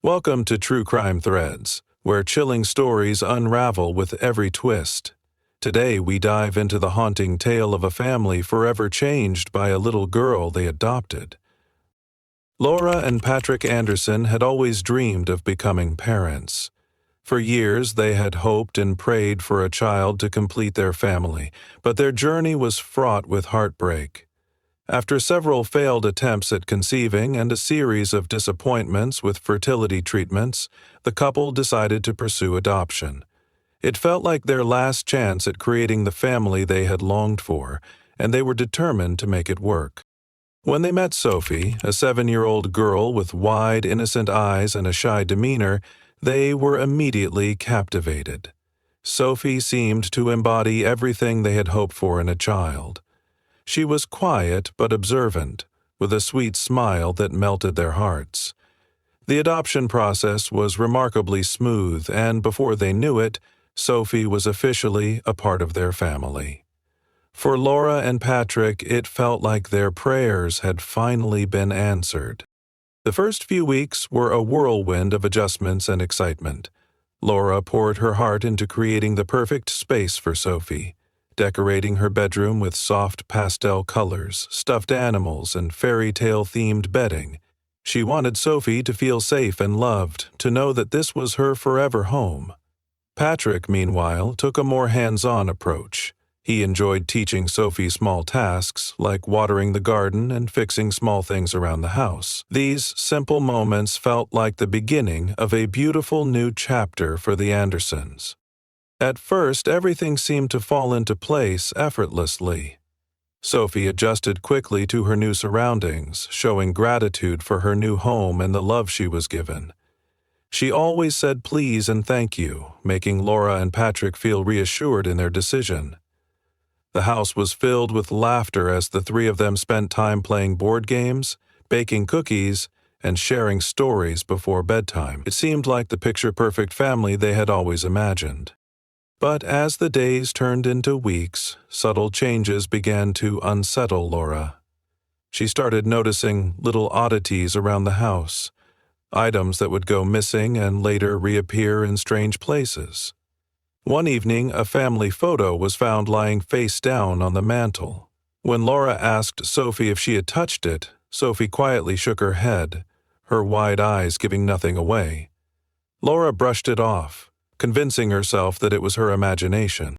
Welcome to True Crime Threads, where chilling stories unravel with every twist. Today we dive into the haunting tale of a family forever changed by a little girl they adopted. Laura and Patrick Anderson had always dreamed of becoming parents. For years they had hoped and prayed for a child to complete their family, but their journey was fraught with heartbreak. After several failed attempts at conceiving and a series of disappointments with fertility treatments, the couple decided to pursue adoption. It felt like their last chance at creating the family they had longed for, and they were determined to make it work. When they met Sophie, a 7-year-old girl with wide, innocent eyes and a shy demeanor, they were immediately captivated. Sophie seemed to embody everything they had hoped for in a child. She was quiet but observant, with a sweet smile that melted their hearts. The adoption process was remarkably smooth, and before they knew it, Sophie was officially a part of their family. For Laura and Patrick, it felt like their prayers had finally been answered. The first few weeks were a whirlwind of adjustments and excitement. Laura poured her heart into creating the perfect space for Sophie, decorating her bedroom with soft pastel colors, stuffed animals, and fairy tale-themed bedding. She wanted Sophie to feel safe and loved, to know that this was her forever home. Patrick, meanwhile, took a more hands-on approach. He enjoyed teaching Sophie small tasks, like watering the garden and fixing small things around the house. These simple moments felt like the beginning of a beautiful new chapter for the Andersons. At first, everything seemed to fall into place effortlessly. Sophie adjusted quickly to her new surroundings, showing gratitude for her new home and the love she was given. She always said please and thank you, making Laura and Patrick feel reassured in their decision. The house was filled with laughter as the three of them spent time playing board games, baking cookies, and sharing stories before bedtime. It seemed like the picture-perfect family they had always imagined. But as the days turned into weeks, subtle changes began to unsettle Laura. She started noticing little oddities around the house, items that would go missing and later reappear in strange places. One evening, a family photo was found lying face down on the mantel. When Laura asked Sophie if she had touched it, Sophie quietly shook her head, her wide eyes giving nothing away. Laura brushed it off, convincing herself that it was her imagination.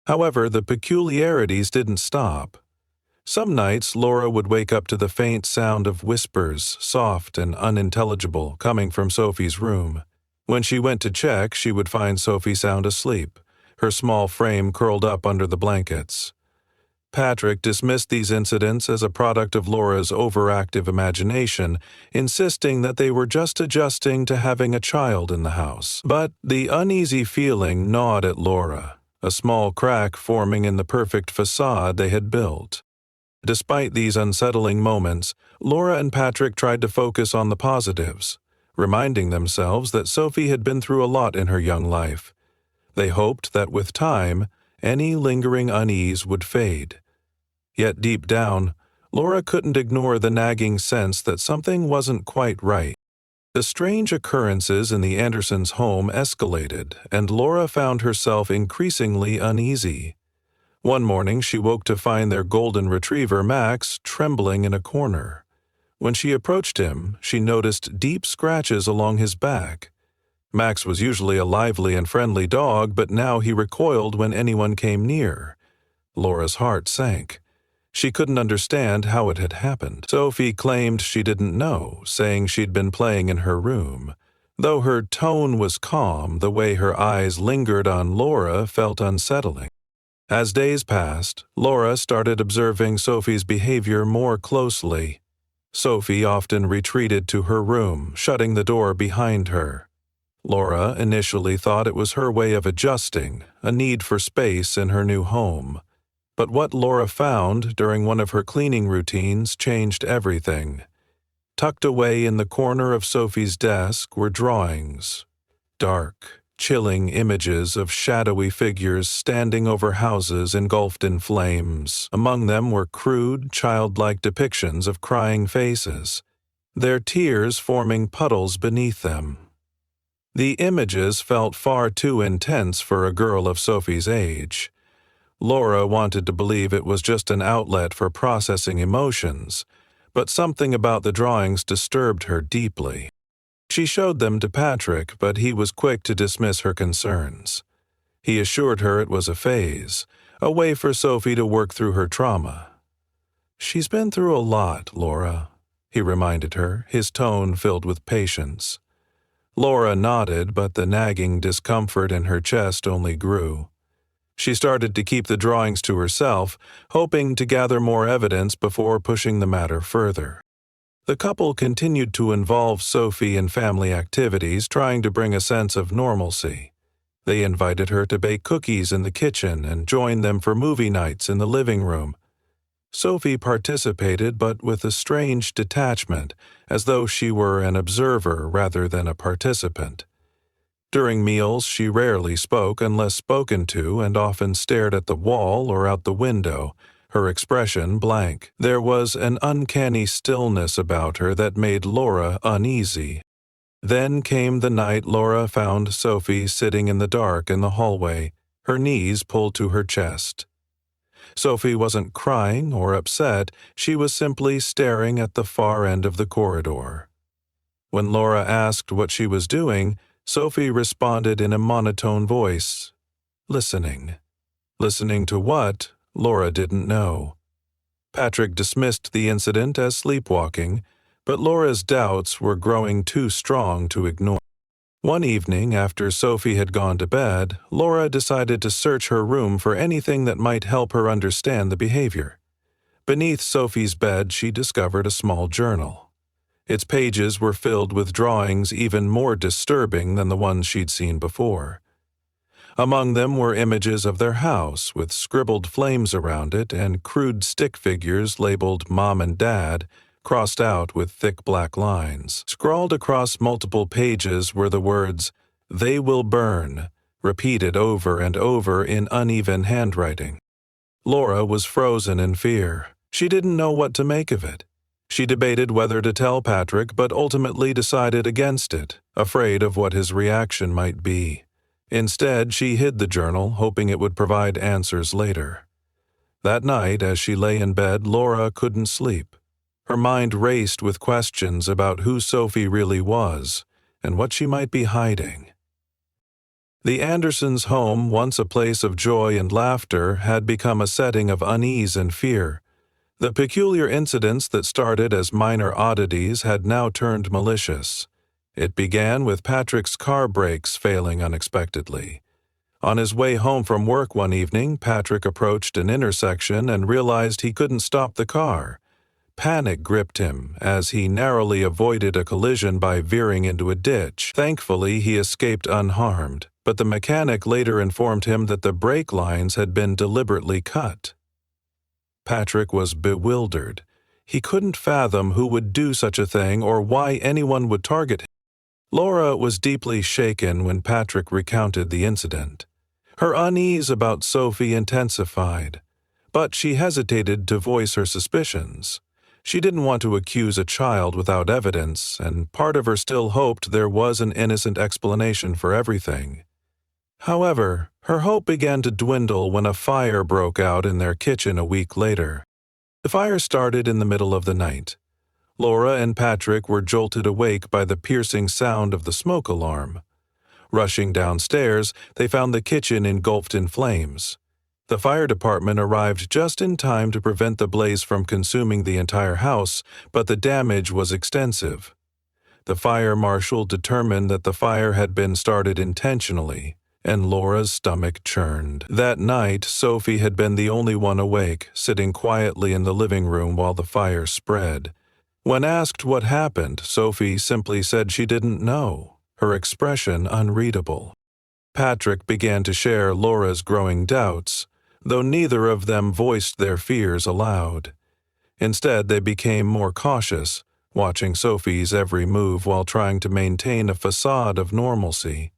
However, the peculiarities didn't stop. Some nights, Laura would wake up to the faint sound of whispers, soft and unintelligible, coming from Sophie's room. When she went to check, she would find Sophie sound asleep, her small frame curled up under the blankets. Patrick dismissed these incidents as a product of Laura's overactive imagination, insisting that they were just adjusting to having a child in the house. But the uneasy feeling gnawed at Laura, a small crack forming in the perfect facade they had built. Despite these unsettling moments, Laura and Patrick tried to focus on the positives, reminding themselves that Sophie had been through a lot in her young life. They hoped that with time, any lingering unease would fade. Yet deep down, Laura couldn't ignore the nagging sense that something wasn't quite right. The strange occurrences in the Andersons' home escalated, and Laura found herself increasingly uneasy. One morning, she woke to find their golden retriever, Max, trembling in a corner. When she approached him, she noticed deep scratches along his back. Max was usually a lively and friendly dog, but now he recoiled when anyone came near. Laura's heart sank. She couldn't understand how it had happened. Sophie claimed she didn't know, saying she'd been playing in her room. Though her tone was calm, the way her eyes lingered on Laura felt unsettling. As days passed, Laura started observing Sophie's behavior more closely. Sophie often retreated to her room, shutting the door behind her. Laura initially thought it was her way of adjusting, a need for space in her new home. But what Laura found during one of her cleaning routines changed everything. Tucked away in the corner of Sophie's desk were drawings. Dark, chilling images of shadowy figures standing over houses engulfed in flames. Among them were crude, childlike depictions of crying faces, their tears forming puddles beneath them. The images felt far too intense for a girl of Sophie's age. Laura wanted to believe it was just an outlet for processing emotions, but something about the drawings disturbed her deeply. She showed them to Patrick, but he was quick to dismiss her concerns. He assured her it was a phase, a way for Sophie to work through her trauma. "She's been through a lot, Laura," he reminded her, his tone filled with patience. Laura nodded, but the nagging discomfort in her chest only grew. She started to keep the drawings to herself, hoping to gather more evidence before pushing the matter further. The couple continued to involve Sophie in family activities, trying to bring a sense of normalcy. They invited her to bake cookies in the kitchen and join them for movie nights in the living room. Sophie participated, but with a strange detachment, as though she were an observer rather than a participant. During meals, she rarely spoke unless spoken to and often stared at the wall or out the window, her expression blank. There was an uncanny stillness about her that made Laura uneasy. Then came the night Laura found Sophie sitting in the dark in the hallway, her knees pulled to her chest. Sophie wasn't crying or upset, she was simply staring at the far end of the corridor. When Laura asked what she was doing, Sophie responded in a monotone voice, "Listening." Listening to what? Laura didn't know. Patrick dismissed the incident as sleepwalking, but Laura's doubts were growing too strong to ignore. One evening, after Sophie had gone to bed, Laura decided to search her room for anything that might help her understand the behavior. Beneath Sophie's bed, she discovered a small journal. Its pages were filled with drawings even more disturbing than the ones she'd seen before. Among them were images of their house, with scribbled flames around it and crude stick figures labeled Mom and Dad, crossed out with thick black lines. Scrawled across multiple pages were the words, "They will burn," repeated over and over in uneven handwriting. Laura was frozen in fear. She didn't know what to make of it. She debated whether to tell Patrick, but ultimately decided against it, afraid of what his reaction might be. Instead, she hid the journal, hoping it would provide answers later. That night, as she lay in bed, Laura couldn't sleep. Her mind raced with questions about who Sophie really was and what she might be hiding. The Andersons' home, once a place of joy and laughter, had become a setting of unease and fear. The peculiar incidents that started as minor oddities had now turned malicious. It began with Patrick's car brakes failing unexpectedly. On his way home from work one evening, Patrick approached an intersection and realized he couldn't stop the car. Panic gripped him as he narrowly avoided a collision by veering into a ditch. Thankfully, he escaped unharmed, but the mechanic later informed him that the brake lines had been deliberately cut. Patrick was bewildered. He couldn't fathom who would do such a thing or why anyone would target him. Laura was deeply shaken when Patrick recounted the incident. Her unease about Sophie intensified, but she hesitated to voice her suspicions. She didn't want to accuse a child without evidence, and part of her still hoped there was an innocent explanation for everything. However, her hope began to dwindle when a fire broke out in their kitchen a week later. The fire started in the middle of the night. Laura and Patrick were jolted awake by the piercing sound of the smoke alarm. Rushing downstairs, they found the kitchen engulfed in flames. The fire department arrived just in time to prevent the blaze from consuming the entire house, but the damage was extensive. The fire marshal determined that the fire had been started intentionally, and Laura's stomach churned. That night, Sophie had been the only one awake, sitting quietly in the living room while the fire spread. When asked what happened, Sophie simply said she didn't know, her expression unreadable. Patrick began to share Laura's growing doubts, though neither of them voiced their fears aloud. Instead, they became more cautious, watching Sophie's every move while trying to maintain a facade of normalcy.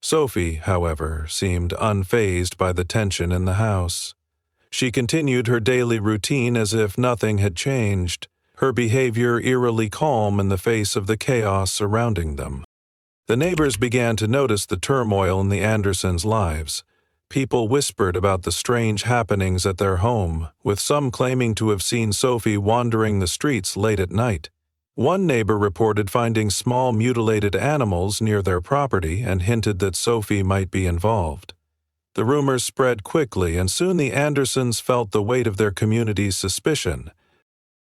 Sophie, however, seemed unfazed by the tension in the house. She continued her daily routine as if nothing had changed, her behavior eerily calm in the face of the chaos surrounding them. The neighbors began to notice the turmoil in the Andersons' lives. People whispered about the strange happenings at their home, with some claiming to have seen Sophie wandering the streets late at night. One neighbor reported finding small mutilated animals near their property and hinted that Sophie might be involved. The rumors spread quickly, and soon the Andersons felt the weight of their community's suspicion.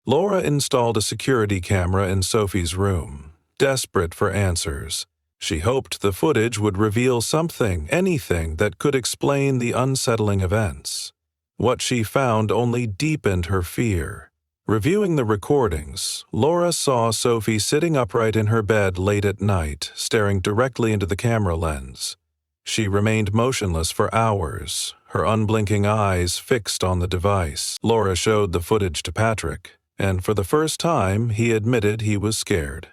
Laura installed a security camera in Sophie's room, desperate for answers. She hoped the footage would reveal something, anything, that could explain the unsettling events. What she found only deepened her fear. Reviewing the recordings, Laura saw Sophie sitting upright in her bed late at night, staring directly into the camera lens. She remained motionless for hours, her unblinking eyes fixed on the device. Laura showed the footage to Patrick, and for the first time he admitted he was scared.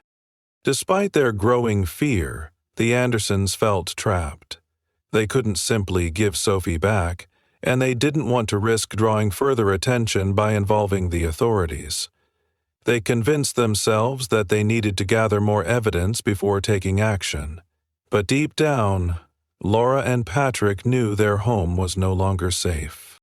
Despite their growing fear, the Andersons felt trapped. They couldn't simply give Sophie back, and they didn't want to risk drawing further attention by involving the authorities. They convinced themselves that they needed to gather more evidence before taking action. But deep down, Laura and Patrick knew their home was no longer safe.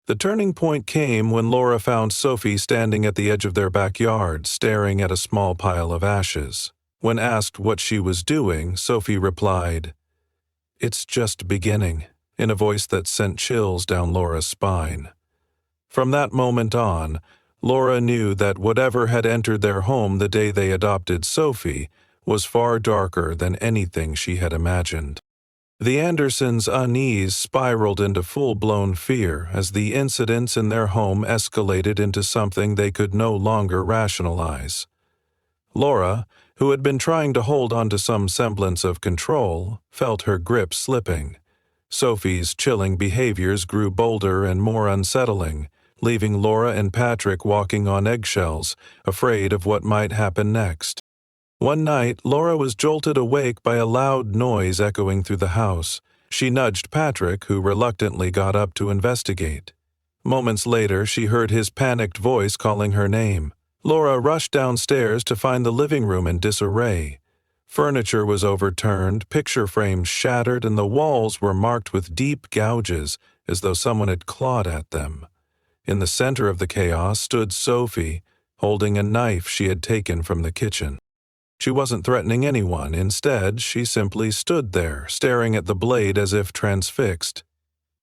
The turning point came when Laura found Sophie standing at the edge of their backyard, staring at a small pile of ashes. When asked what she was doing, Sophie replied, "It's just beginning," in a voice that sent chills down Laura's spine. From that moment on, Laura knew that whatever had entered their home the day they adopted Sophie was far darker than anything she had imagined. The Andersons' unease spiraled into full-blown fear as the incidents in their home escalated into something they could no longer rationalize. Laura, who had been trying to hold on to some semblance of control, felt her grip slipping. Sophie's chilling behaviors grew bolder and more unsettling, leaving Laura and Patrick walking on eggshells, afraid of what might happen next. One night, Laura was jolted awake by a loud noise echoing through the house. She nudged Patrick, who reluctantly got up to investigate. Moments later, she heard his panicked voice calling her name. Laura rushed downstairs to find the living room in disarray. Furniture was overturned, picture frames shattered, and the walls were marked with deep gouges, as though someone had clawed at them. In the center of the chaos stood Sophie, holding a knife she had taken from the kitchen. She wasn't threatening anyone. Instead, she simply stood there, staring at the blade as if transfixed.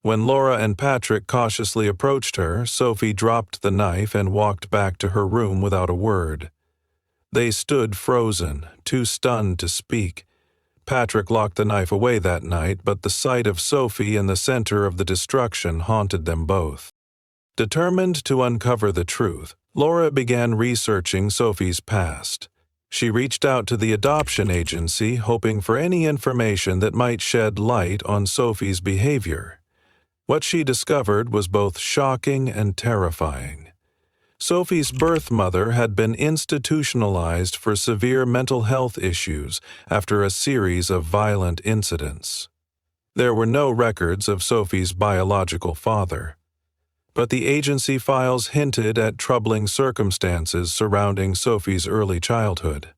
When Laura and Patrick cautiously approached her, Sophie dropped the knife and walked back to her room without a word. They stood frozen, too stunned to speak. Patrick locked the knife away that night, but the sight of Sophie in the center of the destruction haunted them both. Determined to uncover the truth, Laura began researching Sophie's past. She reached out to the adoption agency, hoping for any information that might shed light on Sophie's behavior. What she discovered was both shocking and terrifying. Sophie's birth mother had been institutionalized for severe mental health issues after a series of violent incidents. There were no records of Sophie's biological father, but the agency files hinted at troubling circumstances surrounding Sophie's early childhood.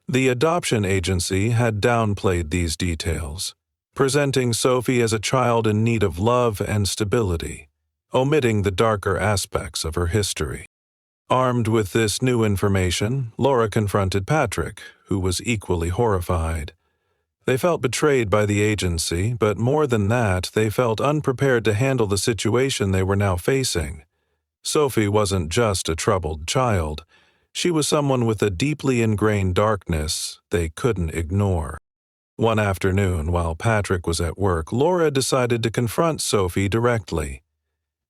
The adoption agency had downplayed these details, presenting Sophie as a child in need of love and stability, omitting the darker aspects of her history. Armed with this new information, Laura confronted Patrick, who was equally horrified. They felt betrayed by the agency, but more than that, they felt unprepared to handle the situation they were now facing. Sophie wasn't just a troubled child. She was someone with a deeply ingrained darkness they couldn't ignore. One afternoon, while Patrick was at work, Laura decided to confront Sophie directly.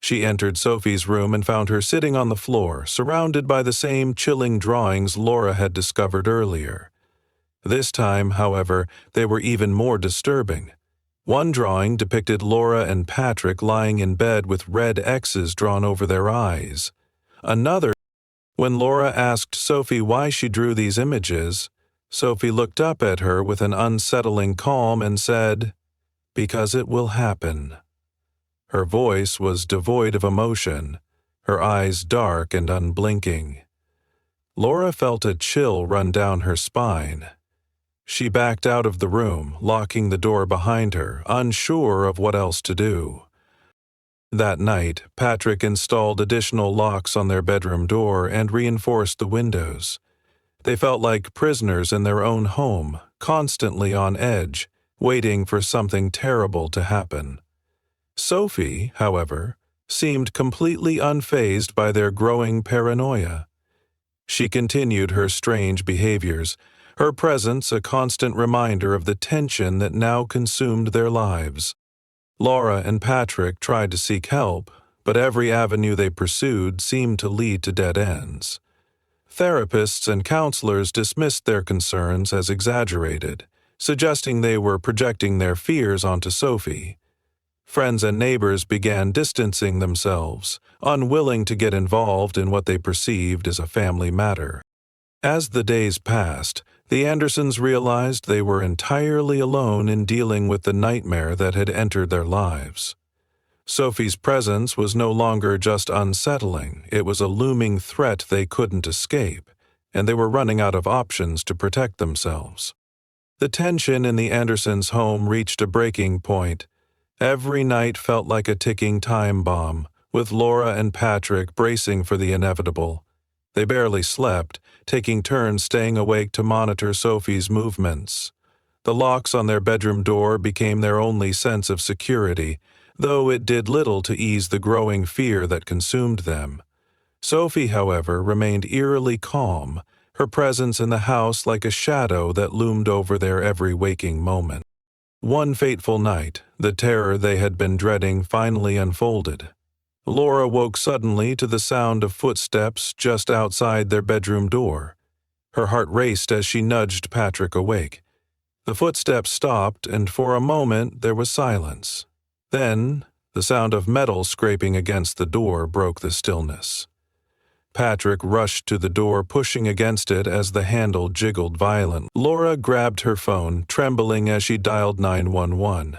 She entered Sophie's room and found her sitting on the floor, surrounded by the same chilling drawings Laura had discovered earlier. This time, however, they were even more disturbing. One drawing depicted Laura and Patrick lying in bed with red X's drawn over their eyes. Another, when Laura asked Sophie why she drew these images, Sophie looked up at her with an unsettling calm and said, "Because it will happen." Her voice was devoid of emotion, her eyes dark and unblinking. Laura felt a chill run down her spine. She backed out of the room, locking the door behind her, unsure of what else to do. That night, Patrick installed additional locks on their bedroom door and reinforced the windows. They felt like prisoners in their own home, constantly on edge, waiting for something terrible to happen. Sophie, however, seemed completely unfazed by their growing paranoia. She continued her strange behaviors, her presence a constant reminder of the tension that now consumed their lives. Laura and Patrick tried to seek help, but every avenue they pursued seemed to lead to dead ends. Therapists and counselors dismissed their concerns as exaggerated, suggesting they were projecting their fears onto Sophie. Friends and neighbors began distancing themselves, unwilling to get involved in what they perceived as a family matter. As the days passed, the Andersons realized they were entirely alone in dealing with the nightmare that had entered their lives. Sophie's presence was no longer just unsettling, it was a looming threat they couldn't escape, and they were running out of options to protect themselves. The tension in the Andersons' home reached a breaking point. Every night felt like a ticking time bomb, with Laura and Patrick bracing for the inevitable. They barely slept, taking turns staying awake to monitor Sophie's movements. The locks on their bedroom door became their only sense of security, though it did little to ease the growing fear that consumed them. Sophie, however, remained eerily calm, her presence in the house like a shadow that loomed over their every waking moment. One fateful night, the terror they had been dreading finally unfolded. Laura woke suddenly to the sound of footsteps just outside their bedroom door. Her heart raced as she nudged Patrick awake. The footsteps stopped, and for a moment there was silence. Then, the sound of metal scraping against the door broke the stillness. Patrick rushed to the door, pushing against it as the handle jiggled violently. Laura grabbed her phone, trembling as she dialed 911.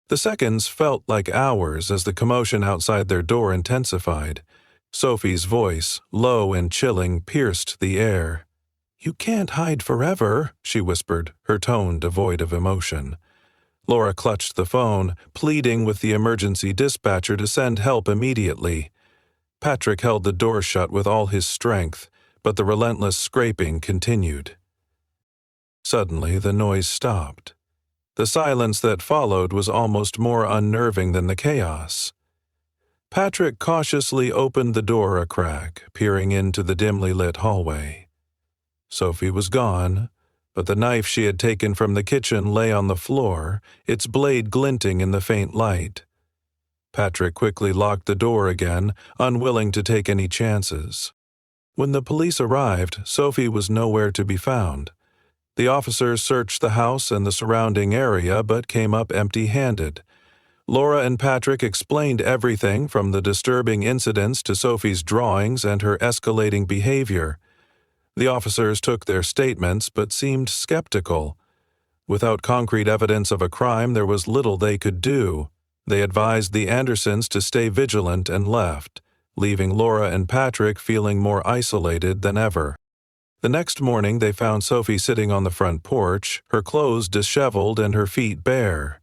The seconds felt like hours as the commotion outside their door intensified. Sophie's voice, low and chilling, pierced the air. "You can't hide forever," she whispered, her tone devoid of emotion. Laura clutched the phone, pleading with the emergency dispatcher to send help immediately. Patrick held the door shut with all his strength, but the relentless scraping continued. Suddenly, the noise stopped. The silence that followed was almost more unnerving than the chaos. Patrick cautiously opened the door a crack, peering into the dimly lit hallway. Sophie was gone, but the knife she had taken from the kitchen lay on the floor, its blade glinting in the faint light. Patrick quickly locked the door again, unwilling to take any chances. When the police arrived, Sophie was nowhere to be found. The officers searched the house and the surrounding area but came up empty-handed. Laura and Patrick explained everything from the disturbing incidents to Sophie's drawings and her escalating behavior. The officers took their statements but seemed skeptical. Without concrete evidence of a crime, there was little they could do. They advised the Andersons to stay vigilant and left, leaving Laura and Patrick feeling more isolated than ever. The next morning, they found Sophie sitting on the front porch, her clothes disheveled and her feet bare.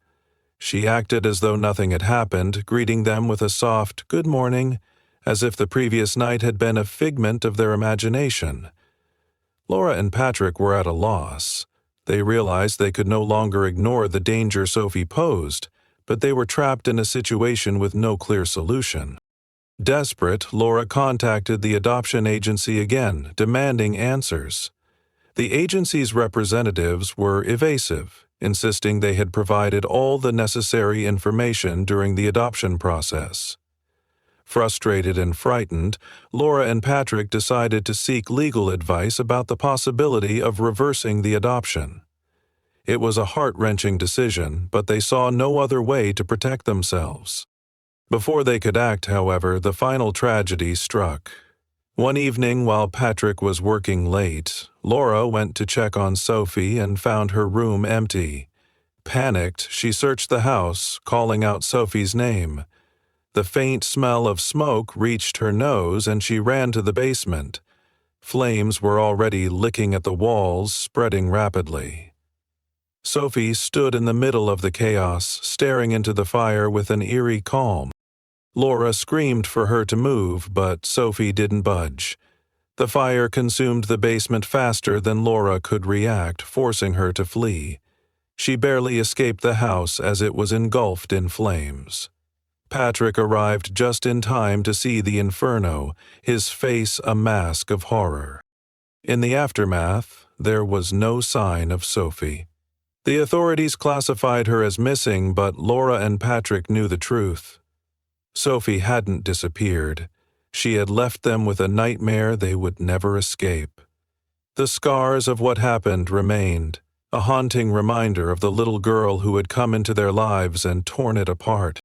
She acted as though nothing had happened, greeting them with a soft "good morning," as if the previous night had been a figment of their imagination. Laura and Patrick were at a loss. They realized they could no longer ignore the danger Sophie posed, but they were trapped in a situation with no clear solution. Desperate, Laura contacted the adoption agency again, demanding answers. The agency's representatives were evasive, insisting they had provided all the necessary information during the adoption process. Frustrated and frightened, Laura and Patrick decided to seek legal advice about the possibility of reversing the adoption. It was a heart-wrenching decision, but they saw no other way to protect themselves. Before they could act, however, the final tragedy struck. One evening, while Patrick was working late, Laura went to check on Sophie and found her room empty. Panicked, she searched the house, calling out Sophie's name. The faint smell of smoke reached her nose and she ran to the basement. Flames were already licking at the walls, spreading rapidly. Sophie stood in the middle of the chaos, staring into the fire with an eerie calm. Laura screamed for her to move, but Sophie didn't budge. The fire consumed the basement faster than Laura could react, forcing her to flee. She barely escaped the house as it was engulfed in flames. Patrick arrived just in time to see the inferno, his face a mask of horror. In the aftermath, there was no sign of Sophie. The authorities classified her as missing, but Laura and Patrick knew the truth. Sophie hadn't disappeared. She had left them with a nightmare they would never escape. The scars of what happened remained, a haunting reminder of the little girl who had come into their lives and torn it apart.